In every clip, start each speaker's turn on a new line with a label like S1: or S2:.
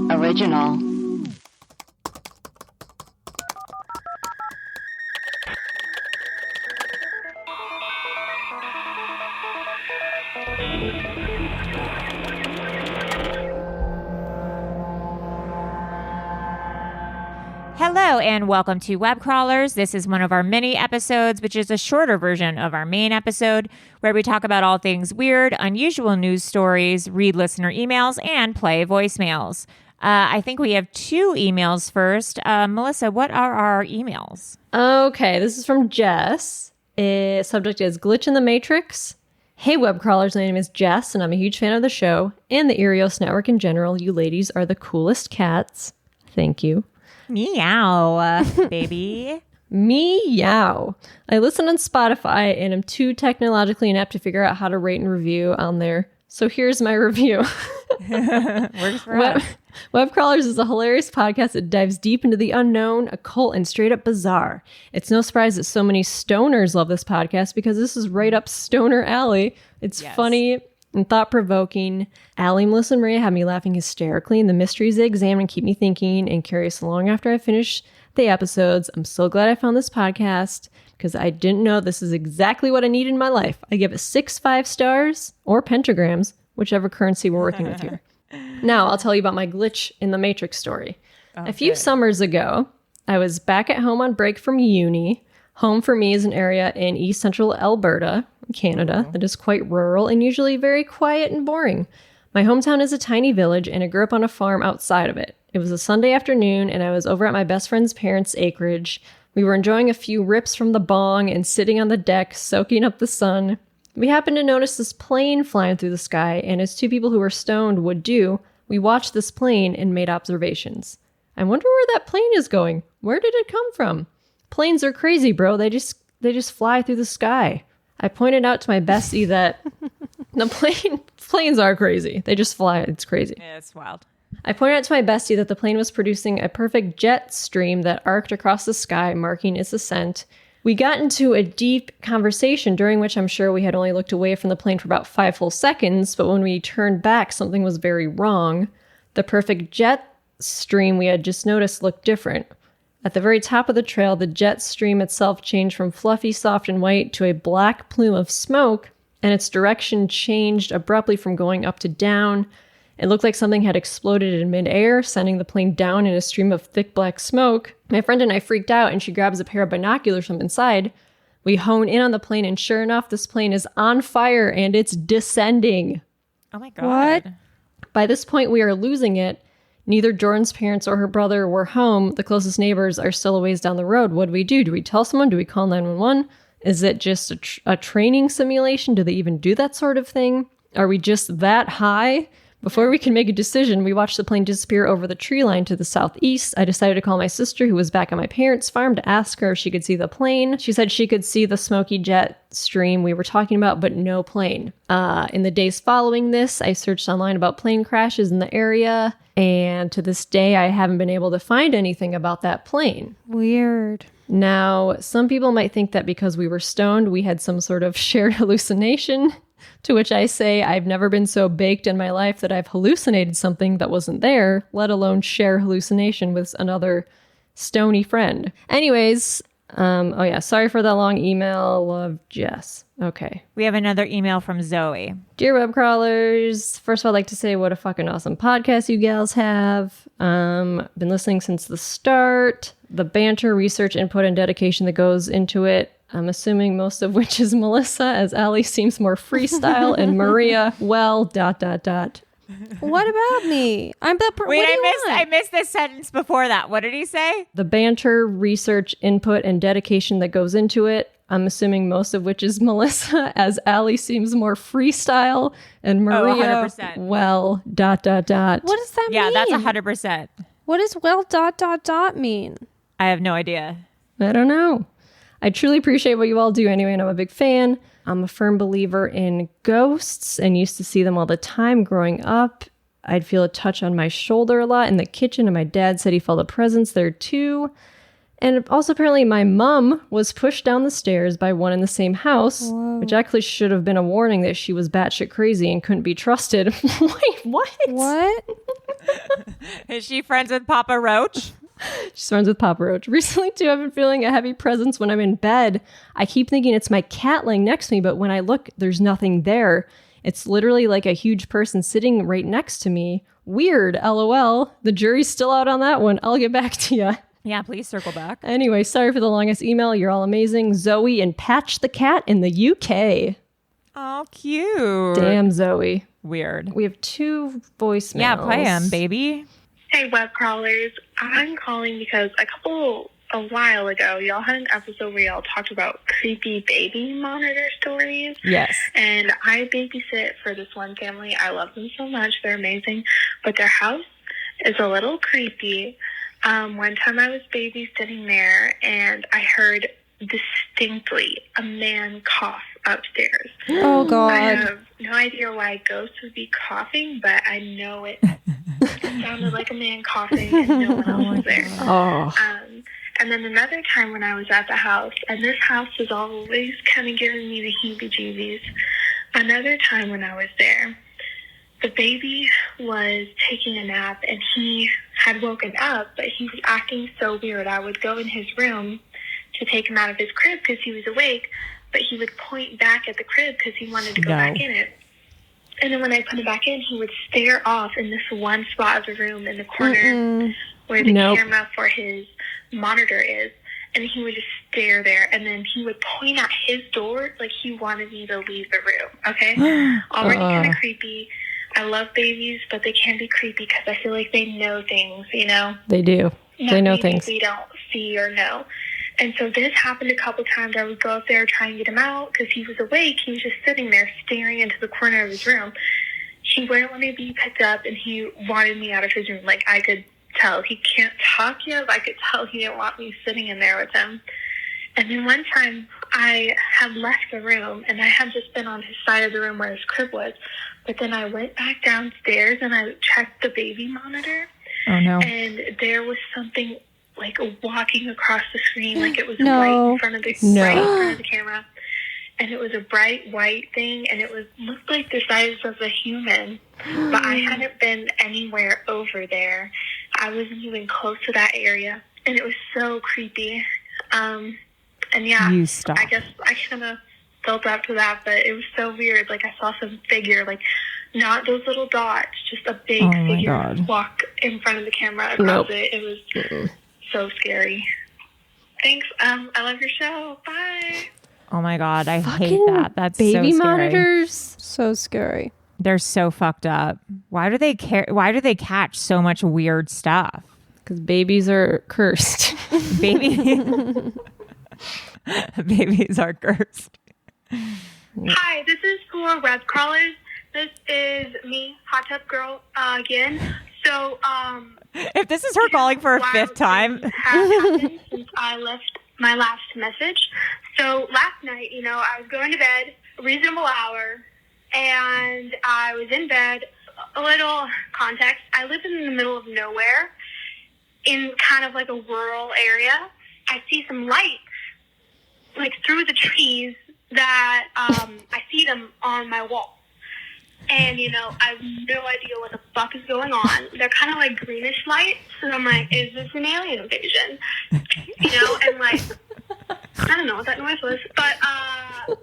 S1: Original.
S2: Hello and welcome to Web Crawlers. This is one of our mini episodes, which is a shorter version of our main episode, where we talk about all things weird, unusual news stories, read listener emails, and play voicemails. I think we have 2 emails first. Melissa, what are our emails?
S3: Okay, this is from Jess. Subject is Glitch in the Matrix. Hey, Web Crawlers, my name is Jess, and I'm a huge fan of the show and the Erios Network in general. You ladies are the coolest cats. Thank you.
S2: Meow, baby.
S3: Meow. I listen on Spotify and am too technologically inept to figure out how to rate and review on there. So here's my review.
S2: Works for us.
S3: Web Crawlers is a hilarious podcast that dives deep into the unknown, occult, and straight up bizarre. It's no surprise that so many stoners love this podcast because this is right up stoner alley. It's funny and thought-provoking. Allie, Melissa, and Maria have me laughing hysterically, and the mysteries they examine keep me thinking and curious long after I finish the episodes. I'm so glad I found this podcast because I didn't know this is exactly what I need in my life. I give it 6 5-stars or pentagrams, whichever currency we're working with here. Now, I'll tell you about my glitch in the Matrix story. A few summers ago, I was back at home on break from uni. Home for me is an area in East Central Alberta, Canada, that is quite rural and usually very quiet and boring. My hometown is a tiny village, and I grew up on a farm outside of it. It was a Sunday afternoon, and I was over at my best friend's parents' acreage. We were enjoying a few rips from the bong and sitting on the deck, soaking up the sun. We happened to notice this plane flying through the sky, and as 2 people who were stoned would do, we watched this plane and made observations. I wonder where that plane is going. Where did it come from? Planes are crazy, bro. They just fly through the sky. I pointed out to my bestie that the planes are crazy. They just fly. It's crazy.
S2: Yeah, it's wild.
S3: I pointed out to my bestie that the plane was producing a perfect jet stream that arced across the sky, marking its ascent. We got into a deep conversation during which I'm sure we had only looked away from the plane for about 5 full seconds, but when we turned back, something was very wrong. The perfect jet stream we had just noticed looked different. At the very top of the trail, the jet stream itself changed from fluffy, soft, and white to a black plume of smoke, and its direction changed abruptly from going up to down. It looked like something had exploded in midair, sending the plane down in a stream of thick black smoke. My friend and I freaked out, and she grabs a pair of binoculars from inside. We hone in on the plane, and sure enough, this plane is on fire, and it's descending.
S2: Oh my God.
S4: What?
S3: By this point, we are losing it. Neither Jordan's parents or her brother were home. The closest neighbors are still a ways down the road. What do we do? Do we tell someone? Do we call 911? Is it just a training simulation? Do they even do that sort of thing? Are we just that high? Before we can make a decision, we watched the plane disappear over the tree line to the southeast. I decided to call my sister, who was back at my parents' farm, to ask her if she could see the plane. She said she could see the smoky jet stream we were talking about, but no plane. In the days following this, I searched online about plane crashes in the area, and to this day, I haven't been able to find anything about that plane.
S4: Weird.
S3: Now, some people might think that because we were stoned, we had some sort of shared hallucination. To which I say, I've never been so baked in my life that I've hallucinated something that wasn't there, let alone share hallucination with another stony friend. Anyways, sorry for that long email. Love, Jess. Okay.
S2: We have another email from Zoe.
S3: Dear Web Crawlers, first of all, I'd like to say what a fucking awesome podcast you gals have. Been listening since the start. The banter, research, input, and dedication that goes into it. I'm assuming most of which is Melissa, as Allie seems more freestyle, and Maria, well, ...
S4: What about me? I'm the
S2: Wait, I missed this sentence before that. What did he say?
S3: The banter, research, input, and dedication that goes into it. I'm assuming most of which is Melissa, as Allie seems more freestyle, and Maria,
S2: 100%.
S3: well, ...
S4: What does that mean?
S2: Yeah, that's 100%.
S4: What does well ... mean?
S2: I have no idea.
S3: I don't know. I truly appreciate what you all do anyway, and I'm a big fan. I'm a firm believer in ghosts and used to see them all the time growing up. I'd feel a touch on my shoulder a lot in the kitchen, and my dad said he felt a presence there too. And also apparently my mom was pushed down the stairs by one in the same house,
S4: Whoa.
S3: which actually should have been a warning that she was batshit crazy and couldn't be trusted. Wait, what?
S4: What?
S2: Is she friends with Papa Roach?
S3: She's friends with Papa Roach. Recently, too, I've been feeling a heavy presence when I'm in bed. I keep thinking it's my cat laying next to me, but when I look, there's nothing there. It's literally like a huge person sitting right next to me. Weird, LOL. The jury's still out on that one. I'll get back to you.
S2: Yeah, please circle back.
S3: Anyway, sorry for the longest email. You're all amazing. Zoe and Patch the Cat in the UK.
S2: Oh, cute.
S3: Damn, Zoe.
S2: Weird.
S3: We have 2 voicemails.
S2: Yeah, play them, baby.
S1: Hey, web crawlers. I'm calling because a while ago, y'all had an episode where y'all talked about creepy baby monitor stories.
S3: Yes.
S1: And I babysit for this one family. I love them so much. They're amazing. But their house is a little creepy. One time I was babysitting there, and I heard distinctly a man cough upstairs.
S4: Oh, God.
S1: I have no idea why ghosts would be coughing, but I know it sounded like a man coughing and no one else was there.
S3: Oh.
S1: And then another time when I was at the house, and this house is always kind of giving me the heebie-jeebies. Another time when I was there, the baby was taking a nap, and he had woken up, but he was acting so weird. I would go in his room to take him out of his crib because he was awake, but he would point back at the crib because he wanted to go back in it. And then when I put him back in, he would stare off in this one spot of the room in the corner where the camera for his monitor is. And he would just stare there. And then he would point at his door like he wanted me to leave the room. Okay? Already kind of creepy. I love babies, but they can be creepy because I feel like they know things, you know?
S3: They do. They know things
S1: we don't see or know. And so this happened a couple times. I would go up there try and get him out because he was awake. He was just sitting there staring into the corner of his room. He wouldn't let me be picked up, and he wanted me out of his room. Like, I could tell. He can't talk yet, but I could tell he didn't want me sitting in there with him. And then one time, I had left the room, and I had just been on his side of the room where his crib was. But then I went back downstairs, and I checked the baby monitor.
S2: Oh, no.
S1: And there was something like walking across the screen, like it was right in front of the camera, and it was a bright white thing, and it looked like the size of a human, but I hadn't been anywhere over there. I wasn't even close to that area, and it was so creepy. And yeah, I guess I kind of built up to that, but it was so weird. Like, I saw some figure, like not those little dots, just a big figure walk in front of the camera across it. It was so scary. Thanks. I love your show. Bye.
S2: Oh my God, I hate that. That's
S3: baby
S2: so scary.
S3: monitors.
S4: So scary.
S2: They're so fucked up. Why do they care? Why do they catch so much weird stuff?
S3: Because babies are cursed.
S2: Babies are cursed.
S1: Hi, this is for web crawlers. This is me, Hot Tub Girl, again. So,
S2: if this is her calling for a fifth time,
S1: have happened since I left my last message. So last night, I was going to bed, a reasonable hour, and I was in bed. A little context: I live in the middle of nowhere, in kind of like a rural area. I see some lights, like through the trees, that I see them on my wall. And, I have no idea what the fuck is going on. They're kind of like greenish lights. And I'm like, is this an alien invasion? And like, I don't know what that noise was. But I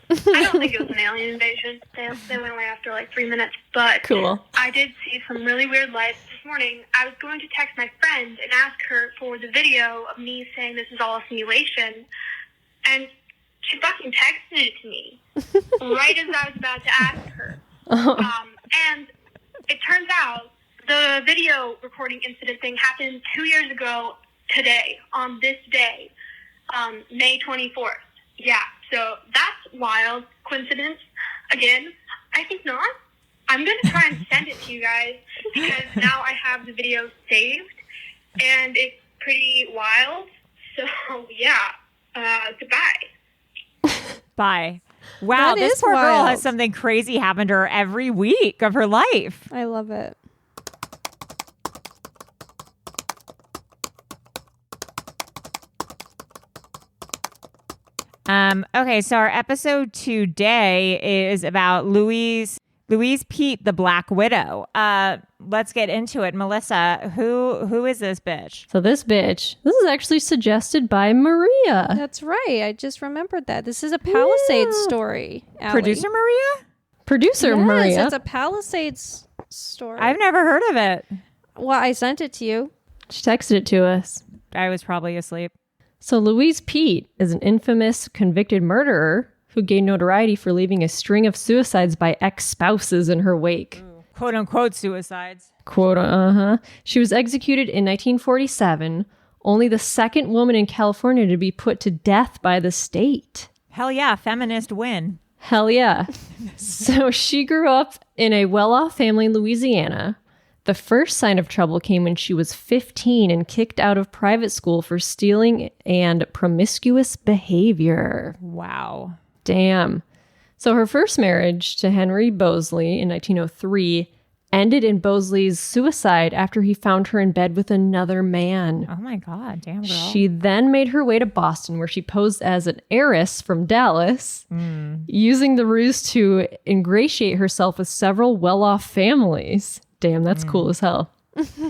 S1: don't think it was an alien invasion. They went away after like 3 minutes. But
S3: cool.
S1: I did see some really weird lights this morning. I was going to text my friend and ask her for the video of me saying this is all a simulation. And she fucking texted it to me right as I was about to ask her. And it turns out the video recording incident thing happened 2 years ago today, on this day, May 24th. Yeah, so that's wild. Coincidence? Again, I think not. I'm going to try and send it to you guys because now I have the video saved, and it's pretty wild. So, yeah, goodbye.
S2: Bye. Wow,
S4: That
S2: this
S4: is
S2: poor girl
S4: wild.
S2: has something crazy happen to her every week of her life.
S4: I love it.
S2: Okay, so our episode today is about Louise Louise Peete, the Black Widow. Let's get into it. Melissa, who is this bitch?
S3: So this is actually suggested by Maria.
S4: That's right. I just remembered that. This is a Palisades story. Allie.
S2: Producer Maria?
S3: Producer
S4: Yes,
S3: Maria.
S4: it's a Palisades story.
S2: I've never heard of it.
S4: Well, I sent it to you.
S3: She texted it to us.
S2: I was probably asleep.
S3: So Louise Peete is an infamous convicted murderer who gained notoriety for leaving a string of suicides by ex-spouses in her wake.
S2: Quote unquote suicides.
S3: Quote, She was executed in 1947, only the second woman in California to be put to death by the state.
S2: Hell yeah, feminist win.
S3: Hell yeah. So she grew up in a well-off family in Louisiana. The first sign of trouble came when she was 15 and kicked out of private school for stealing and promiscuous behavior.
S2: Wow.
S3: Damn. So her first marriage to Henry Bosley in 1903 ended in Bosley's suicide after he found her in bed with another man.
S2: Oh my God, damn girl.
S3: She then made her way to Boston, where she posed as an heiress from Dallas, using the ruse to ingratiate herself with several well-off families. Damn, that's cool as hell.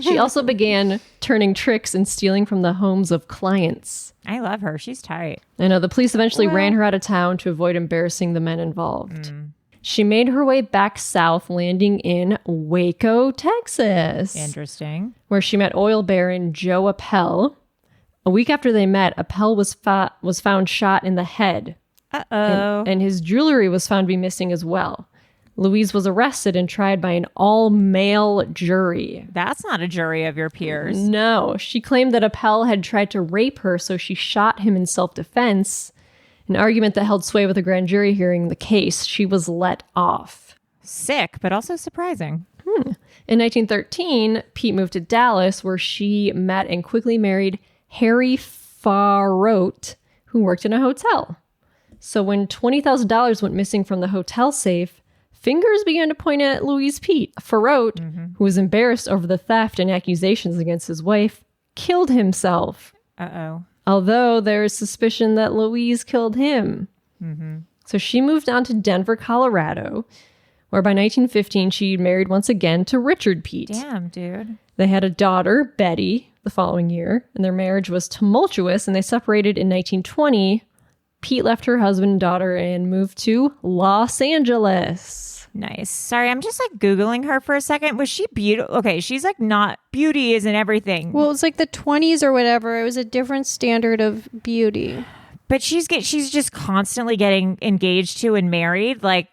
S3: She also began turning tricks and stealing from the homes of clients.
S2: I love her. She's tight.
S3: I know. The police eventually ran her out of town to avoid embarrassing the men involved. She made her way back south, landing in Waco, Texas.
S2: Interesting.
S3: Where she met oil baron Joe Appel. A week after they met, Appel was found shot in the head.
S2: Uh-oh.
S3: And his jewelry was found to be missing as well. Louise was arrested and tried by an all-male jury.
S2: That's not a jury of your peers.
S3: No. She claimed that Appel had tried to rape her, so she shot him in self-defense. An argument that held sway with the grand jury hearing the case. She was let off.
S2: Sick, but also surprising.
S3: In 1913, Peete moved to Dallas, where she met and quickly married Harry Farote, who worked in a hotel. So when $20,000 went missing from the hotel safe, fingers began to point at Louise Peete. Farote, who was embarrassed over the theft and accusations against his wife, killed himself.
S2: Uh-oh.
S3: Although there is suspicion that Louise killed him. So she moved on to Denver, Colorado, where by 1915 she married once again to Richard Peete.
S2: Damn, dude.
S3: They had a daughter, Betty, the following year, and their marriage was tumultuous, and they separated in 1920. Peete left her husband and daughter and moved to Los Angeles.
S2: Nice. Sorry, I'm just like Googling her for a second. Was she beautiful? Okay, she's like not, beauty isn't everything.
S4: Well, it's like the 20s or whatever. It was a different standard of beauty.
S2: But she's just constantly getting engaged to and married. Like,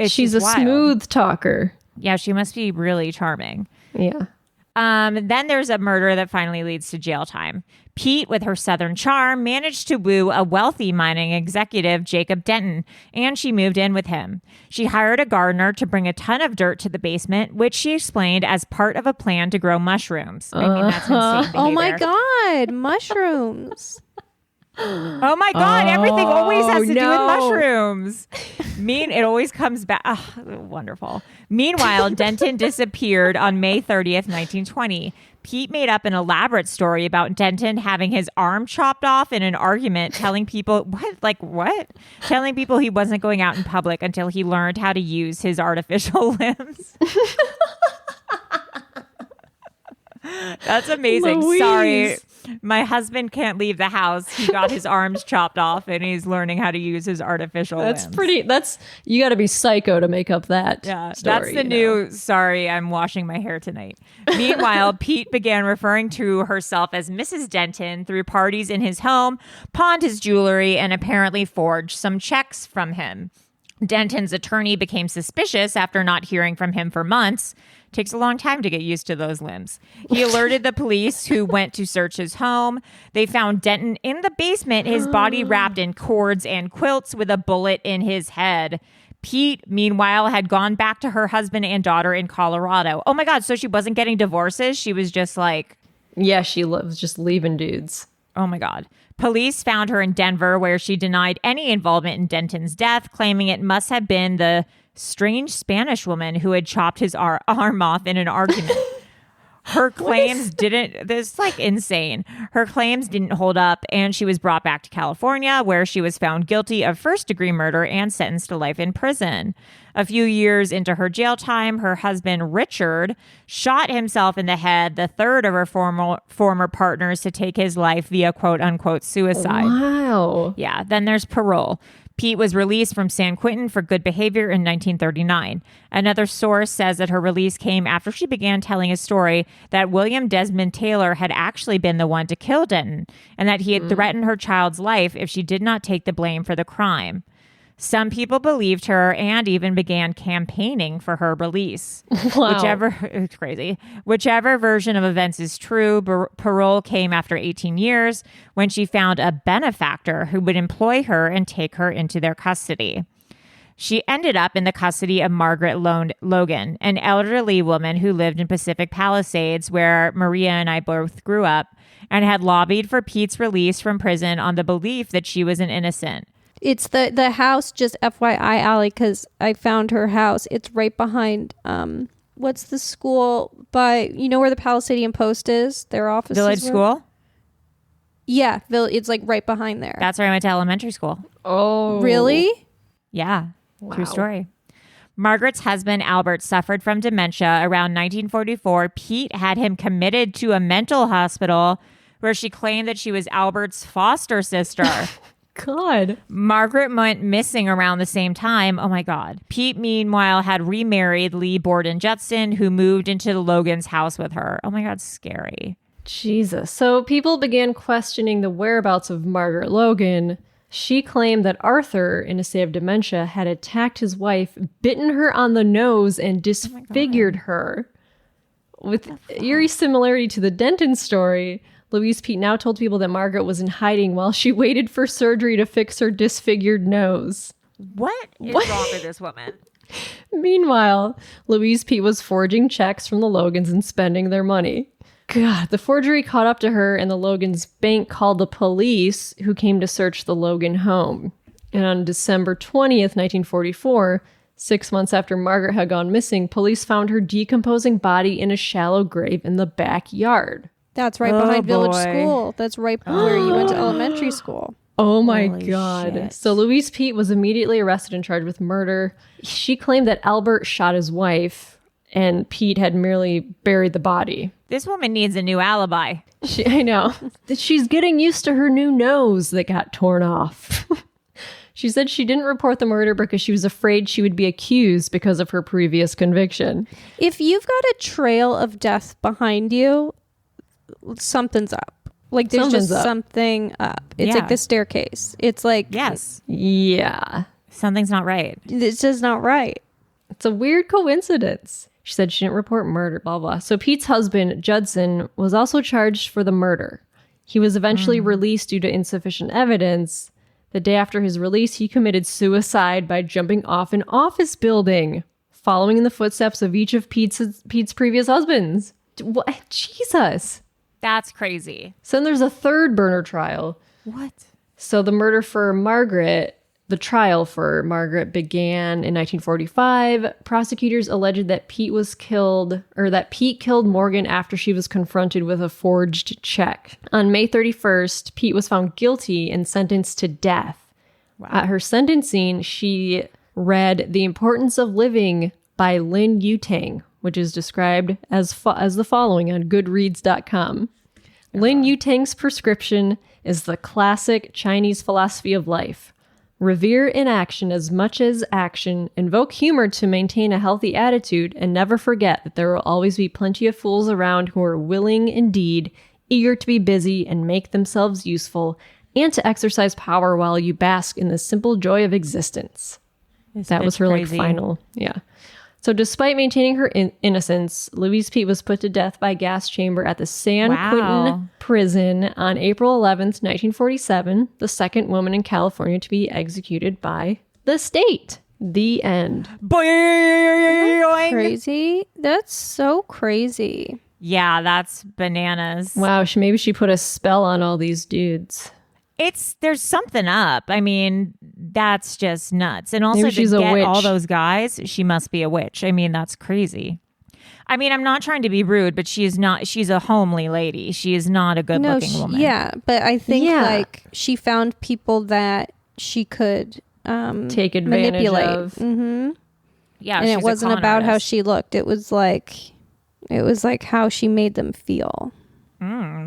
S3: she's a
S2: wild.
S3: smooth talker.
S2: Yeah, she must be really charming.
S3: Yeah.
S2: Then there's a murder that finally leads to jail time. Peete, with her southern charm, managed to woo a wealthy mining executive, Jacob Denton, and she moved in with him. She hired a gardener to bring a ton of dirt to the basement, which she explained as part of a plan to grow mushrooms. I mean, that's insane
S4: Oh my
S2: behavior.
S4: God, mushrooms.
S2: Oh my God, everything always has to do with
S3: no.
S2: mushrooms. It always comes back. Oh, wonderful. Meanwhile, Denton disappeared on May 30th, 1920. Peete made up an elaborate story about Denton having his arm chopped off in an argument, telling people, what? Telling people he wasn't going out in public until he learned how to use his artificial limbs. That's amazing.
S3: Louise.
S2: Sorry. My husband can't leave the house. He got his arms chopped off and he's learning how to use his artificial limbs.
S3: You got to be psycho to make up that story.
S2: That's the new, sorry, I'm washing my hair tonight. Meanwhile, Peete began referring to herself as Mrs. Denton through parties in his home, pawned his jewelry, and apparently forged some checks from him. Denton's attorney became suspicious after not hearing from him for months. Takes a long time to get used to those limbs. He alerted the police, who went to search his home. They found Denton in the basement, his body wrapped in cords and quilts with a bullet in his head. Peete, meanwhile, had gone back to her husband and daughter in Colorado. Oh my God, so she wasn't getting divorces? She was just like...
S3: Yeah, she was just leaving dudes.
S2: Oh my God. Police found her in Denver, where she denied any involvement in Denton's death, claiming it must have been the strange Spanish woman who had chopped his arm off in an argument. Her claims didn't, this is like insane. Her claims didn't hold up, and she was brought back to California, where she was found guilty of first-degree murder and sentenced to life in prison. A few years into her jail time, her husband, Richard, shot himself in the head, the third of her former partners, to take his life via quote-unquote suicide.
S3: Wow.
S2: Yeah, then there's parole. Peete was released from San Quentin for good behavior in 1939. Another source says that her release came after she began telling a story that William Desmond Taylor had actually been the one to kill Denton, and that he had threatened her child's life if she did not take the blame for the crime. Some people believed her and even began campaigning for her release.
S3: Wow.
S2: It's crazy. Whichever version of events is true, parole came after 18 years when she found a benefactor who would employ her and take her into their custody. She ended up in the custody of Margaret Logan, an elderly woman who lived in Pacific Palisades, where Maria and I both grew up, and had lobbied for Pete's release from prison on the belief that she was an innocent.
S4: It's the house, just FYI, Allie, because I found her house. It's right behind, what's the school by, you know where the Palisadian Post is? Their office.
S2: Village School?
S4: Yeah, it's like right behind there.
S2: That's where I went to elementary school.
S3: Oh.
S4: Really?
S2: Yeah.
S3: Wow.
S2: True story. Margaret's husband, Albert, suffered from dementia around 1944. Peete had him committed to a mental hospital where she claimed that she was Albert's foster sister.
S3: God.
S2: Margaret went missing around the same time. Oh my God. Peete, meanwhile, had remarried Lee Borden Judson, who moved into Logan's house with her. Oh my God, scary.
S3: Jesus. So people began questioning the whereabouts of Margaret Logan. She claimed that Arthur, in a state of dementia, had attacked his wife, bitten her on the nose, and disfigured her. With eerie similarity to the Denton story, Louise Peete now told people that Margaret was in hiding while she waited for surgery to fix her disfigured nose.
S2: What is wrong with this woman?
S3: Meanwhile, Louise Peete was forging checks from the Logans and spending their money. God, the forgery caught up to her, and the Logans' bank called the police, who came to search the Logan home. And on December 20th, 1944, 6 months after Margaret had gone missing, police found her decomposing body in a shallow grave in the backyard.
S4: That's right behind Village School. That's right where you went to elementary school.
S3: Oh my
S2: Holy
S3: God.
S2: shit.
S3: So Louise Peete was immediately arrested and charged with murder. She claimed that Albert shot his wife and Peete had merely buried the body.
S2: This woman needs a new alibi.
S3: I know. She's getting used to her new nose that got torn off. She said she didn't report the murder because she was afraid she would be accused because of her previous conviction.
S4: If you've got a trail of death behind you, something's up. Like there's
S3: Something's
S4: just
S3: up.
S4: something up. It's
S2: Yeah.
S4: like the staircase. It's like,
S2: Yes.
S3: Yeah.
S2: Something's not right.
S4: it's just not right.
S3: It's a weird coincidence. She said she didn't report murder, blah, blah. So Pete's husband, Judson, was also charged for the murder. He was eventually released due to insufficient evidence. The day after his release, he committed suicide by jumping off an office building, following in the footsteps of each of Pete's previous husbands. What? Jesus.
S2: That's crazy.
S3: So then there's a third murder trial.
S2: What?
S3: So the murder for Margaret, the trial for Margaret began in 1945. Prosecutors alleged that Peete killed Morgan after she was confronted with a forged check. On May 31st, Peete was found guilty and sentenced to death.
S2: Wow.
S3: At her sentencing, she read The Importance of Living by Lin Yutang, which is described as the following on goodreads.com. Lin Yutang's prescription is the classic Chinese philosophy of life. Revere inaction as much as action, invoke humor to maintain a healthy attitude, and never forget that there will always be plenty of fools around who are willing indeed, eager to be busy and make themselves useful, and to exercise power while you bask in the simple joy of existence. That was her
S2: crazy.
S3: final, yeah. So despite maintaining her innocence, Louise Peete was put to death by gas chamber at the San Quentin prison on April 11th, 1947, the second woman in California to be executed by the state. The end.
S2: Boing.
S4: Crazy. That's so crazy.
S2: Yeah, that's bananas.
S3: Wow, maybe she put a spell on all these dudes.
S2: There's something up. I mean, that's just nuts. And also
S3: Maybe
S2: to
S3: she's a
S2: get
S3: witch.
S2: all those guys, she must be a witch. I mean, that's crazy. I mean, I'm not trying to be rude, but she's a homely lady. She is not a good-looking woman.
S4: Yeah, but I think like she found people that she could
S3: take advantage
S4: manipulate.
S3: of.
S4: Mm-hmm.
S2: Yeah,
S4: and
S2: she's
S4: it wasn't
S2: a con
S4: about how
S2: artist.
S4: she looked. It was like how she made them feel.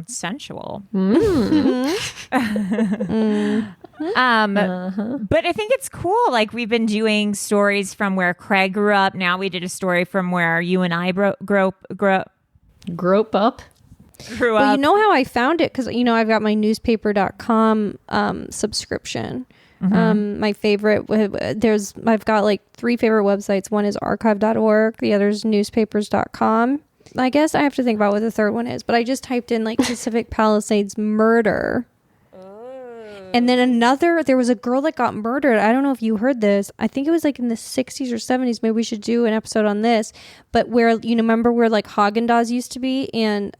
S2: Sensual.
S3: Uh-huh.
S2: But I think it's cool. Like, we've been doing stories from where Craig grew up. Now we did a story from where you and I grew
S3: Grope up.
S4: Well, you know how I found it? Because, I've got my newspaper.com subscription. My favorite, I've got like 3 favorite websites. One is archive.org. The other is newspapers.com. I guess I have to think about what the third one is, but I just typed in like Pacific Palisades murder. And then there was a girl that got murdered. I don't know if you heard this. I think it was like in the 60s or 70s. Maybe we should do an episode on this. But where, remember where like Haagen-Dazs used to be? And,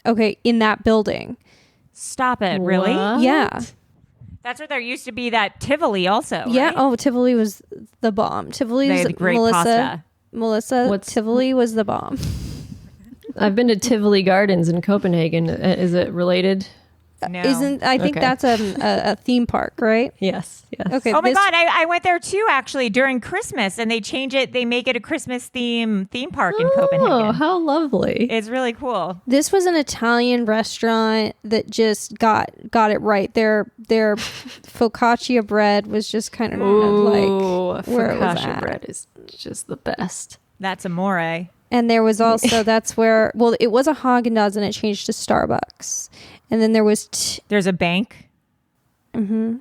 S4: okay, in that building.
S2: Stop it. Really?
S3: What?
S4: Yeah.
S2: That's where there used to be that Tivoli also,
S4: Yeah.
S2: right?
S4: Oh, Tivoli was the bomb. Tivoli
S2: They
S4: was
S2: had great pasta.
S4: Tivoli was the bomb.
S3: I've been to Tivoli Gardens in Copenhagen. Is it related?
S2: No.
S4: I think that's a theme park, right?
S3: Yes.
S4: Okay.
S2: Oh my God, I went there too actually during Christmas, and they make it a Christmas theme park in Copenhagen.
S3: Oh, how lovely.
S2: It's really cool.
S4: This was an Italian restaurant that just got it right. Their focaccia bread was just kind of like where it was
S3: focaccia
S4: at.
S3: bread is just the best.
S2: That's amore.
S4: And there was also that's where it was a Haagen-Dazs and it changed to Starbucks. And then there was
S2: There's a bank. Mm-hmm.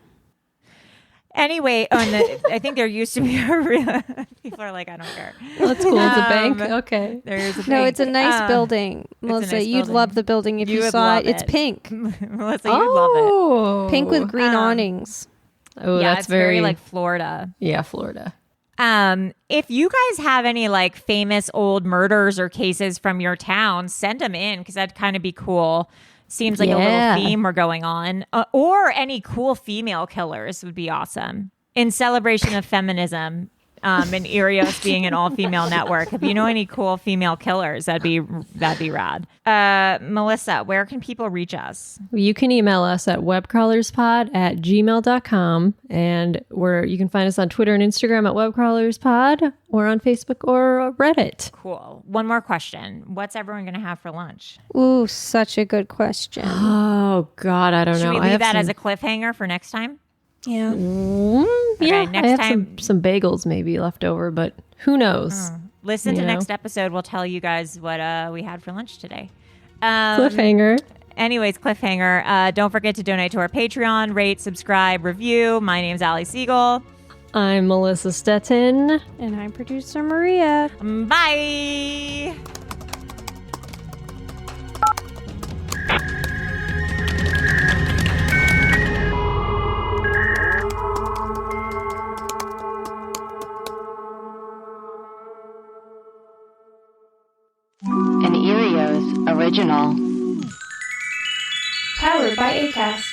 S2: Anyway, I think there used to be a real. People are like, I don't care.
S3: That's cool. It's a bank. Okay.
S2: There is a bank.
S4: No, it's a nice building, Melissa.
S2: nice
S4: you'd
S2: building.
S4: love the building if you
S2: would
S4: saw
S2: love
S4: it. It's
S2: it.
S4: pink,
S2: Melissa, you'd love it.
S4: pink with green awnings.
S3: Oh,
S2: Yeah,
S3: that's
S2: it's very like Florida.
S3: Yeah, Florida.
S2: If you guys have any like famous old murders or cases from your town, send them in because that'd kind of be cool. Seems like a little theme we're going on. Or any cool female killers would be awesome. In celebration of feminism, and Erios being an all-female network. If you know any cool female killers, that'd be rad. Melissa, where can people reach us?
S3: You can email us at webcrawlerspod@gmail.com, and you can find us on Twitter and Instagram at webcrawlerspod, or on Facebook or Reddit.
S2: Cool. One more question. What's everyone going to have for lunch?
S4: Ooh, such a good question.
S3: Oh God, I don't know.
S2: Should we
S3: I
S2: leave
S3: have
S2: that
S3: some-
S2: as a cliffhanger for next time?
S4: Yeah.
S3: yeah,
S2: next
S3: I have
S2: time-
S3: some bagels maybe left over, but who knows?
S2: Listen to
S3: You know?
S2: next episode. We'll tell you guys what we had for lunch today.
S3: Cliffhanger.
S2: Anyways, cliffhanger. Don't forget to donate to our Patreon, rate, subscribe, review. My name's Ali Siegel.
S3: I'm Melissa Stettin.
S4: And I'm producer Maria.
S2: Bye.
S5: An Erios original.
S1: Powered by ACAST.